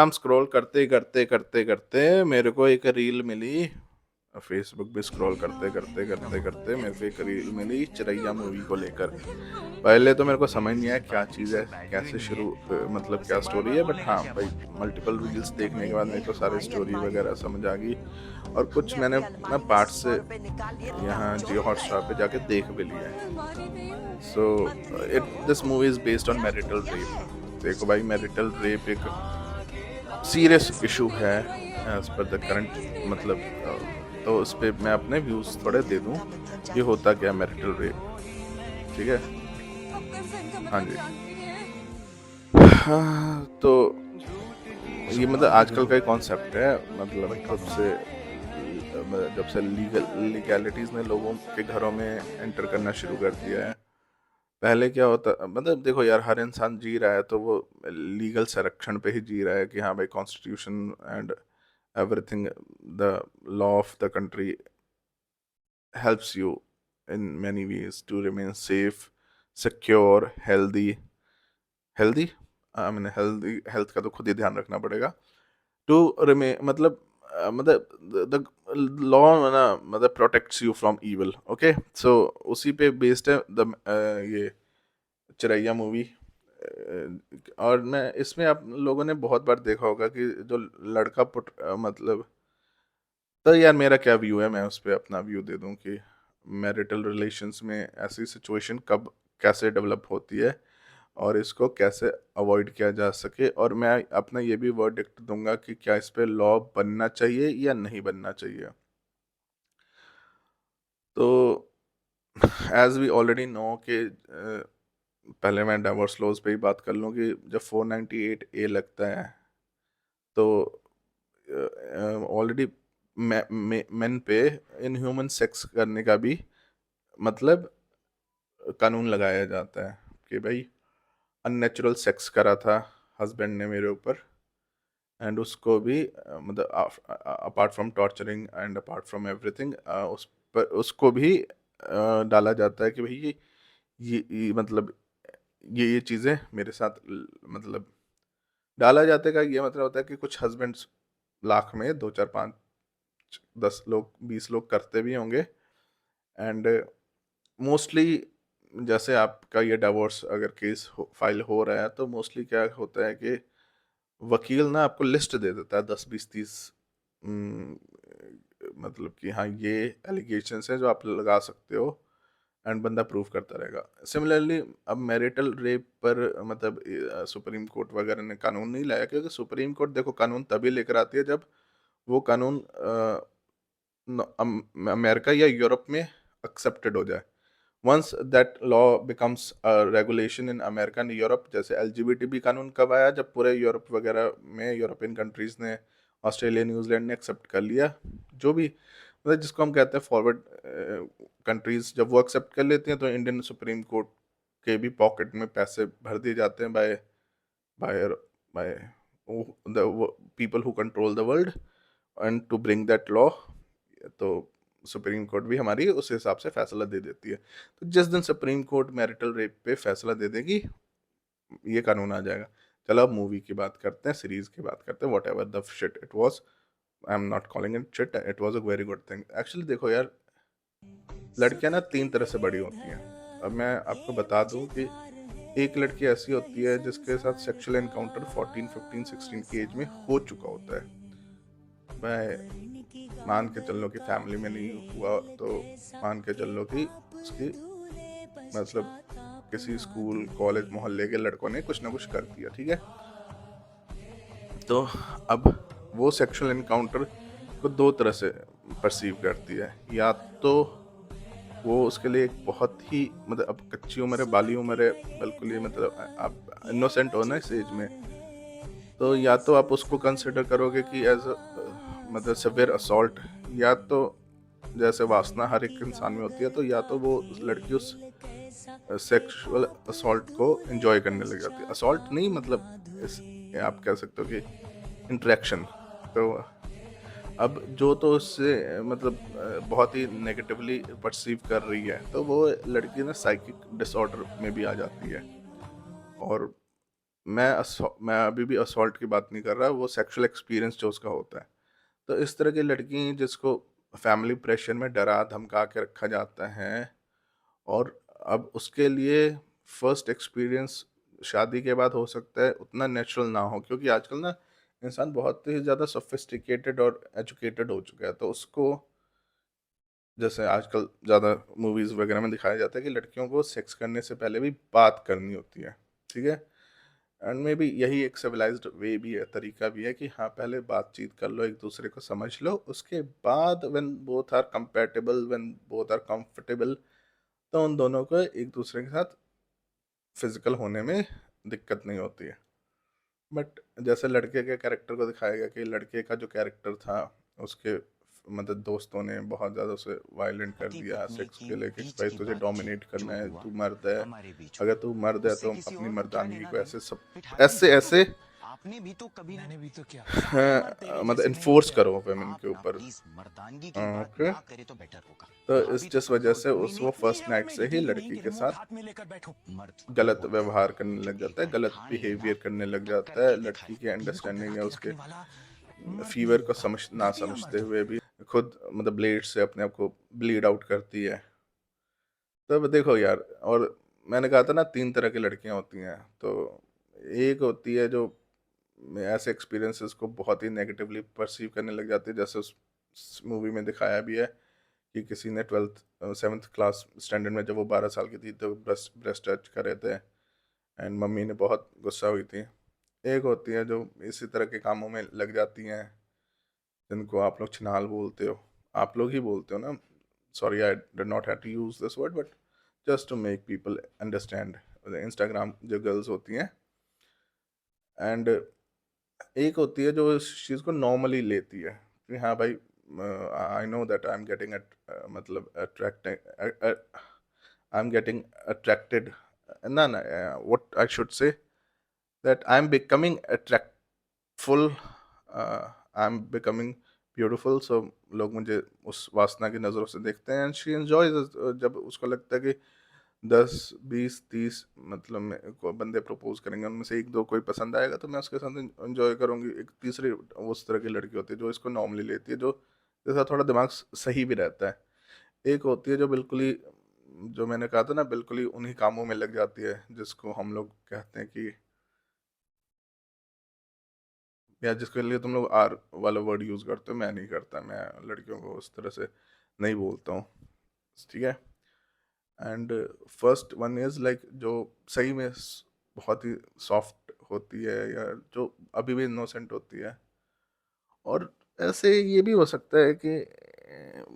हम स्क्रॉल करते करते करते करते मेरे को एक रील मिली। फेसबुक पे स्क्रॉल करते करते करते करते मेरे को एक रील मिली चिरैया मूवी को लेकर। पहले तो मेरे को समझ नहीं आया क्या चीज़ है, कैसे शुरू मतलब क्या स्टोरी है, बट हाँ भाई मल्टीपल रील्स देखने के बाद मेरे को सारी स्टोरी वगैरह समझ आ गई। और कुछ मैंने ना पार्ट से यहाँ जियो हॉटस्टार पे जाके देख भी लिया है। So it this movie is based on marital rape. देखो भाई, मैरिटल रेप एक सीरियस इशू है एज पर द करंट, मतलब तो उस पे मैं अपने व्यूज थोड़े दे दूं। ये होता क्या मैरिटल रेप, ठीक है? हाँ जी। हाँ, तो ये मतलब आजकल का ही कॉन्सेप्ट है। मतलब जब से लीगैलिटीज ने लोगों के घरों में एंटर करना शुरू कर दिया है। पहले क्या होता, मतलब देखो यार, हर इंसान जी रहा है तो वो लीगल संरक्षण पे ही जी रहा है कि हाँ भाई constitution and everything, the law of the country helps you in many ways to remain safe, secure, healthy I mean healthy, health का तो खुद ही ध्यान रखना पड़ेगा to remain, मतलब द लॉ ना, मतलब protects you from evil. Okay, so उसी पे बेस्ड है द ये चिरैया मूवी। और मैं इसमें आप लोगों ने बहुत बार देखा होगा कि जो लड़का मतलब, तो यार मेरा क्या व्यू है, मैं उस पर अपना व्यू दे दूं कि मैरिटल रिलेशंस में ऐसी सिचुएशन कब कैसे डेवलप होती है और इसको कैसे अवॉइड किया जा सके। और मैं अपना ये भी वर्डिक्ट दूंगा कि क्या इस पे लॉ बनना चाहिए या नहीं बनना चाहिए। तो एज वी ऑलरेडी नो कि पहले मैं डाइवोर्स लॉज पे ही बात कर लूँ कि जब 498A लगता है तो ऑलरेडी मेन पे इनह्यूमन सेक्स करने का भी मतलब कानून लगाया जाता है कि भाई अननेचुरल सेक्स करा था हस्बैंड ने मेरे ऊपर, एंड उसको भी मतलब apart from torturing and apart from everything उस पर उसको भी डाला जाता है कि भाई मतलब ये चीज़ें मेरे साथ मतलब डाला जाता है का ये मतलब होता है कि कुछ हस्बैंड्स लाख में दो चार पाँच 10 लोग 20 लोग करते भी होंगे। एंड मोस्टली जैसे आपका ये डिवोर्स अगर केस फाइल हो रहा है तो मोस्टली क्या होता है कि वकील ना आपको लिस्ट दे देता है 10 20 30, मतलब कि हाँ ये एलिगेशंस हैं जो आप लगा सकते हो, एंड बंदा प्रूव करता रहेगा। सिमिलरली अब मैरिटल रेप पर मतलब सुप्रीम कोर्ट वगैरह ने कानून नहीं लाया, क्योंकि सुप्रीम कोर्ट देखो कानून तभी लेकर आती है जब वो कानून अमेरिका या यूरोप में एक्सेप्टेड हो जाए। Once that law becomes regulation in America and Europe, जैसे एलजीबीटी कानून कब आया, जब पूरे यूरोप वगैरह में यूरोपियन कंट्रीज ने, ऑस्ट्रेलिया न्यूजीलैंड ने एक्सेप्ट कर लिया। जो भी मतलब जिसको हम कहते हैं फॉरवर्ड कंट्रीज, जब वो एक्सेप्ट कर लेती हैं तो इंडियन सुप्रीम कोर्ट के भी पॉकेट में पैसे भर दिए जाते हैं by by by the people who control the world and to bring that law. तो सुप्रीम कोर्ट भी हमारी उस हिसाब से फैसला दे देती है। तो जिस दिन सुप्रीम कोर्ट मैरिटल रेप पे फैसला दे देगी ये कानून आ जाएगा। चलो अब मूवी की बात करते हैं, सीरीज की बात करते हैं। What ever the shit it was, I am not calling it shit, it was a very good thing actually. देखो यार, लड़कियां ना 3 तरह से बड़ी होती हैं। अब मैं आपको बता दूं कि एक लड़की ऐसी होती है जिसके साथ सेक्सुअल एनकाउंटर 14 15 16 की एज में हो चुका होता है। मैं मान के चल लो कि फैमिली में नहीं हुआ तो मान के चल लो कि उसकी मतलब किसी स्कूल कॉलेज मोहल्ले के लड़कों ने कुछ ना कुछ कर दिया, ठीक है? तो अब वो सेक्सुअल एनकाउंटर को 2 तरह से परसीव करती है। या तो वो उसके लिए एक बहुत ही मतलब अब कच्ची उम्र है, बाली उम्र है, बिल्कुल ही मतलब आप इनोसेंट हो ना इस एज में, तो या तो आप उसको कंसिडर करोगे कि एज मतलब सिवियर असॉल्ट, या तो जैसे वासना हर एक इंसान में होती है, तो या तो वो उस लड़की उस सेक्सुअल असॉल्ट को एंजॉय करने लग जाती है। असॉल्ट नहीं मतलब इस, आप कह सकते हो कि इंटरेक्शन। तो अब जो तो उससे मतलब बहुत ही नेगेटिवली परसीव कर रही है, तो वो लड़की ना साइकिक डिसऑर्डर में भी आ जाती है। और मैं अभी भी असॉल्ट की बात नहीं कर रहा, वो सेक्सुअल एक्सपीरियंस जो उसका होता है। तो इस तरह की लड़की जिसको फैमिली प्रेशर में डरा-धमका के रखा जाता है और अब उसके लिए फर्स्ट एक्सपीरियंस शादी के बाद हो सकता है उतना नेचुरल ना हो, क्योंकि आजकल ना इंसान बहुत ही ज़्यादा सोफिस्टिकेटेड और एजुकेटेड हो चुका है। तो उसको जैसे आजकल ज़्यादा मूवीज़ वगैरह में दिखाया जाता है कि लड़कियों को सेक्स करने से पहले भी बात करनी होती है, ठीक है? एंड मे बी यही एक सिविलाइज्ड वे भी है, तरीका भी है कि हाँ, पहले बातचीत कर लो, एक दूसरे को समझ लो, उसके बाद when both are compatible, when both are comfortable, तो उन दोनों को एक दूसरे के साथ फिजिकल होने में दिक्कत नहीं होती है। बट जैसे लड़के के कैरेक्टर को दिखाया गया कि लड़के का जो कैरेक्टर था, उसके मतलब दोस्तों ने बहुत ज़्यादा उसे वायलेंट कर पति दिया पत्नी सेक्स की के लेके कि बीच भाई की तुझे बातचीत डोमिनेट जो करना है, हुआ तू मर्द है, हमारे बीच अगर हुआ, तू मर्द है उससे तो किसी अपनी और को क्या मर्दानगी लेना को देना। ऐसे सब इट हैपेंस ऐसे टू यू। ऐसे आपने भी तो कभी मैंने भी तो क्या। सारे मर्द तेरे मतलब जैसे नहीं इन्फोर्स होते। करो वेमेन के आप ना ऊपर। प्लीज मर्दानगी की बात ओके, ना करे तो बेटर होगा। तो इस भाभी तो जिस वजह कमजोर से हुई उस नहीं। वो बात नहीं फर्स्ट है वो नाइट से मेरी ही टीम नहीं लड़की कि के रिमोट साथ हाथ में लेकर बैठूं। मर्द वही गलत होता है व्यवहार करने जो लग जाता है, एक बार गलत ठान ले ना बिहेवियर करने लग तो जाता है, करके लड़की दिखाए। की दिल को अंडरस्टैंडिंग बहला या के उसके रखने वाला मर्द नहीं फीवर को होता, समझ ना घटिया समझते मर्द। हुए भी खुद मतलब ब्लेड से अपने आप को ब्लीड आउट करती है। तो अब देखो यार, और मैंने कहा था ना 3 तरह की लड़कियां होती हैं, तो एक होती है जो ऐसे एक्सपीरियंसेस को बहुत ही नेगेटिवली परसीव करने लग जाती है, जैसे उस मूवी में दिखाया भी है कि किसी ने 12th 7th क्लास स्टैंडर्ड में जब वो 12 साल की थी तो ब्रेस्ट ब्रेस्ट टच करे थे एंड मम्मी ने बहुत गुस्सा हुई थी। एक होती है जो इसी तरह के कामों में लग जाती हैं, जिनको आप लोग छिनाल बोलते हो, आप लोग ही बोलते हो ना, sorry I did not have to use this word, but just to make people understand, Instagram जो गर्ल्स होती हैं। एंड एक होती है जो इस चीज़ को नॉर्मली लेती है कि हाँ भाई, I know that I am getting मतलब attracting, I am getting attracted, ना ना, what I should say, that I am becoming attractful, I am becoming beautiful, so लोग मुझे उस वासना की नज़रों से देखते हैं एंड शी एंजॉयज। जब उसको लगता है कि 10 20 30 मतलब बंदे प्रपोज करेंगे, उनमें से एक दो कोई पसंद आएगा तो मैं उसके साथ एंजॉय करूंगी। एक तीसरी उस तरह की लड़की होती है जो इसको नॉर्मली लेती है, जो जैसा थोड़ा दिमाग सही भी रहता है। एक होती है जो बिल्कुल ही, जो मैंने कहा था ना, बिल्कुल ही उन्हीं कामों में लग जाती है जिसको हम लोग कहते हैं कि, या जिसके लिए तुम लोग आर वाला वर्ड यूज़ करते हो, मैं नहीं करता, मैं लड़कियों को उस तरह से नहीं बोलता हूँ, ठीक है? And first one is like जो सही में बहुत ही सॉफ्ट होती है, या जो अभी भी इनोसेंट होती है। और ऐसे ये भी हो सकता है कि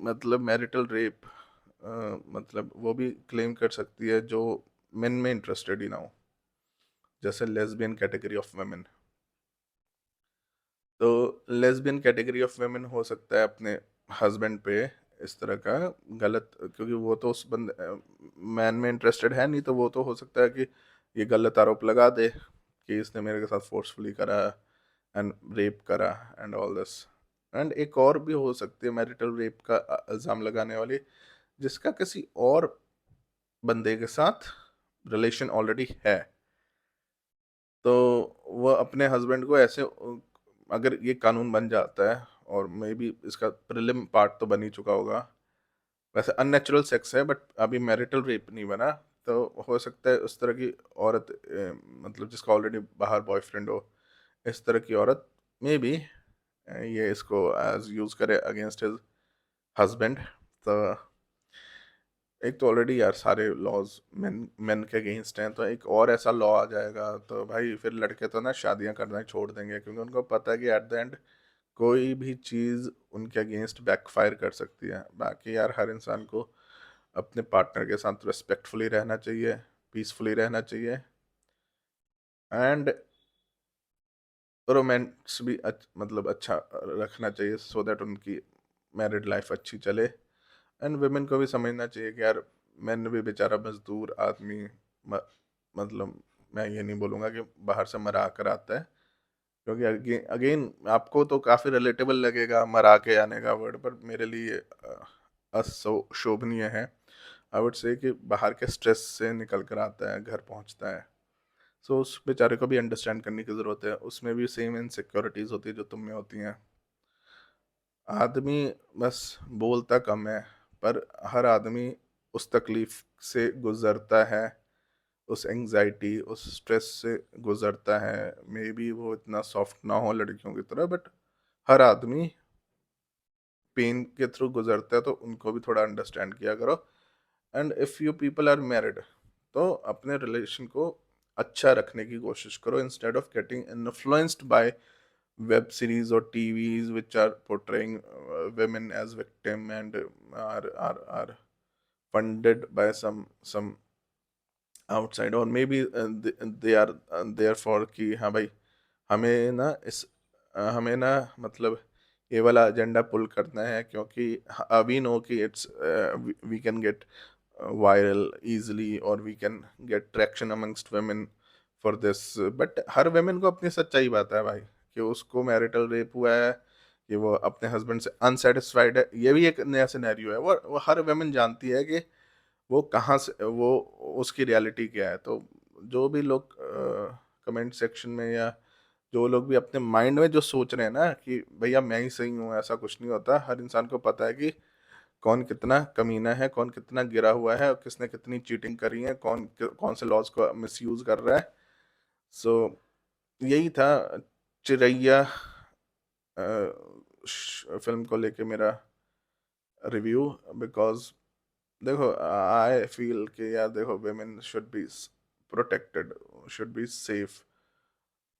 मतलब मैरिटल रेप, मतलब वो भी क्लेम कर सकती है जो मेन में इंटरेस्टेड ही ना हो, जैसे लेस्बियन कैटेगरी ऑफ वेमेन। तो लेस्बियन कैटेगरी ऑफ वेमेन हो सकता है अपने हस्बैंड पे इस तरह का गलत, क्योंकि वो तो उस बंदे मैन में इंटरेस्टेड है नहीं, तो वो तो हो सकता है कि ये गलत आरोप लगा दे कि इसने मेरे के साथ फोर्सफुली करा एंड रेप करा एंड ऑल दिस। एंड एक और भी हो सकती है मैरिटल रेप का इल्ज़ाम लगाने वाली, जिसका किसी और बंदे के साथ रिलेशन ऑलरेडी है, तो वह अपने हस्बैंड को ऐसे, अगर ये कानून बन जाता है, और मे बी इसका प्रिलिम पार्ट तो बन ही चुका होगा, वैसे अननेचुरल सेक्स है बट अभी मैरिटल रेप नहीं बना, तो हो सकता है उस तरह की औरत, मतलब जिसका ऑलरेडी बाहर बॉयफ्रेंड हो, इस तरह की औरत मे बी ये इसको एज यूज करे अगेंस्ट हिज हस्बैंड। तो एक तो ऑलरेडी यार सारे लॉज मेन मेन के अगेंस्ट हैं, तो एक और ऐसा लॉ आ जाएगा तो भाई फिर लड़के तो ना शादियां करना ही छोड़ देंगे, क्योंकि उनको पता है कि एट द एंड कोई भी चीज़ उनके अगेंस्ट बैकफायर कर सकती है। बाकी यार हर इंसान को अपने पार्टनर के साथ रेस्पेक्टफुली रहना चाहिए, पीसफुली रहना चाहिए, एंड रोमांस भी मतलब अच्छा रखना चाहिए, सो दैट उनकी मैरिड लाइफ अच्छी चले। एंड वुमेन को भी समझना चाहिए कि यार मैन भी बेचारा मजदूर आदमी, म, मतलब मैं ये नहीं बोलूँगा कि बाहर से मरा कर आता है, क्योंकि अगेन अगेन आपको तो काफ़ी रिलेटेबल लगेगा मरा के आने का वर्ड, पर मेरे लिए अशोभनीय है। आई वुड से कि बाहर के स्ट्रेस से निकल कर आता है, घर पहुंचता है, सो उस बेचारे को भी अंडरस्टैंड करने की ज़रूरत है, उसमें भी सेम इनसिक्योरिटीज़ होती है जो तुम में होती हैं। आदमी बस बोलता कम है, पर हर आदमी उस तकलीफ से गुजरता है, उस एंजाइटी उस स्ट्रेस से गुजरता है। मे बी वो इतना सॉफ्ट ना हो लड़कियों की तरह, बट हर आदमी पेन के थ्रू गुजरता है, तो उनको भी थोड़ा अंडरस्टैंड किया करो। And if you people are married, तो अपने रिलेशन को अच्छा रखने की कोशिश करो, instead of getting influenced by web series or TVs which are portraying women as victim and are funded by some outside, or maybe they are there for कि हाँ भाई हमें ना हमें ना मतलब ये वाला एजेंडा पुल करना है, क्योंकि वी नो कि it's we can get viral easily or we can get traction amongst women for this, but her women को अपनी सच्चाई बात है भाई, कि उसको मैरिटल रेप हुआ है, कि वो अपने हस्बैंड से अनसेटिस्फाइड है। ये भी एक नया सिनेरियो है, वो हर वेमेन जानती है कि वो कहाँ से वो उसकी रियलिटी क्या है। तो जो भी लोग कमेंट सेक्शन में या जो लोग भी अपने माइंड में जो सोच रहे हैं ना कि भैया मैं ही सही हूँ, ऐसा कुछ नहीं होता। हर इंसान को पता है कि कौन कितना कमीना है, कौन कितना गिरा हुआ है, और किसने कितनी चीटिंग करी है, कौन कौन से लॉज को मिसयूज कर रहा है। सो यही था चिरैया फिल्म को लेके मेरा रिव्यू। बिकॉज देखो आई फील कि यार देखो women should be protected, should be safe,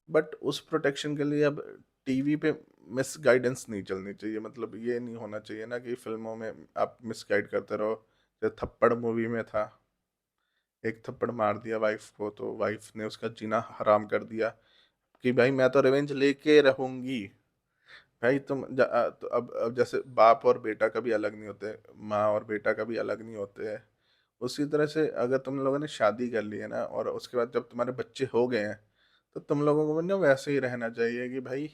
but उस प्रोटेक्शन के लिए अब टीवी पे मिस गाइडेंस नहीं चलनी चाहिए। मतलब ये नहीं होना चाहिए ना कि फिल्मों में आप मिस गाइड करते रहो। जैसे थप्पड़ मूवी में था, एक थप्पड़ मार दिया वाइफ को, तो वाइफ ने उसका जीना हराम कर दिया कि भाई मैं तो रिवेंज लेके रहूंगी। भाई तो अब जैसे बाप और बेटा कभी अलग नहीं होते, माँ और बेटा कभी अलग नहीं होते। उसी तरह से अगर तुम लोगों ने शादी कर ली है ना, और उसके बाद जब तुम्हारे बच्चे हो गए हैं, तो तुम लोगों को भी ना वैसे ही रहना चाहिए कि भाई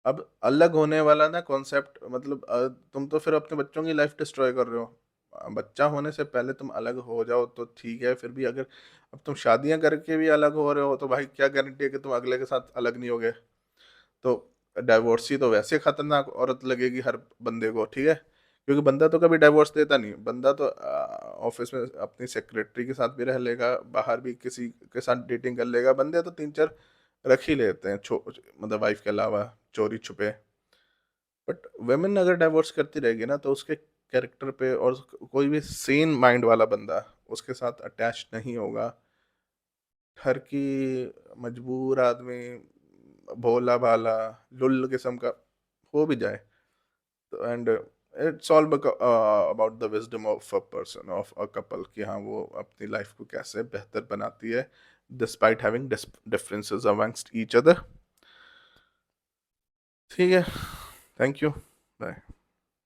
अब अलग होने वाला ना कॉन्सेप्ट, मतलब तुम तो फिर अपने बच्चों की लाइफ डिस्ट्रॉय कर रहे हो। बच्चा होने से पहले तुम अलग हो जाओ तो ठीक है, फिर भी अगर अब तुम शादियां करके भी अलग हो रहे हो, तो भाई क्या गारंटी है कि तुम अगले के साथ अलग नहीं होगे। तो डाइवोर्सी तो वैसे खतरनाक औरत लगेगी हर बंदे को, ठीक है, क्योंकि बंदा तो कभी डाइवोर्स देता नहीं। बंदा तो ऑफिस में अपनी सेक्रेटरी के साथ भी रह लेगा, बाहर भी किसी के साथ डेटिंग कर लेगा। बंदे तो तीन चार रख ही लेते हैं, मतलब वाइफ के अलावा, चोरी छुपे। बट वेमेन अगर डाइवोर्स करती रहेगी ना, तो उसके कैरेक्टर पे, और कोई भी सेन माइंड वाला बंदा उसके साथ अटैच नहीं होगा। हर की मजबूर आदमी, भोला भाला लुल्ल किस्म का हो भी जाए, तो and it's all about the wisdom of a person, of a couple, कि हाँ वो अपनी लाइफ को कैसे बेहतर बनाती है despite having differences amongst each other. ठीक है, थैंक यू, बाय।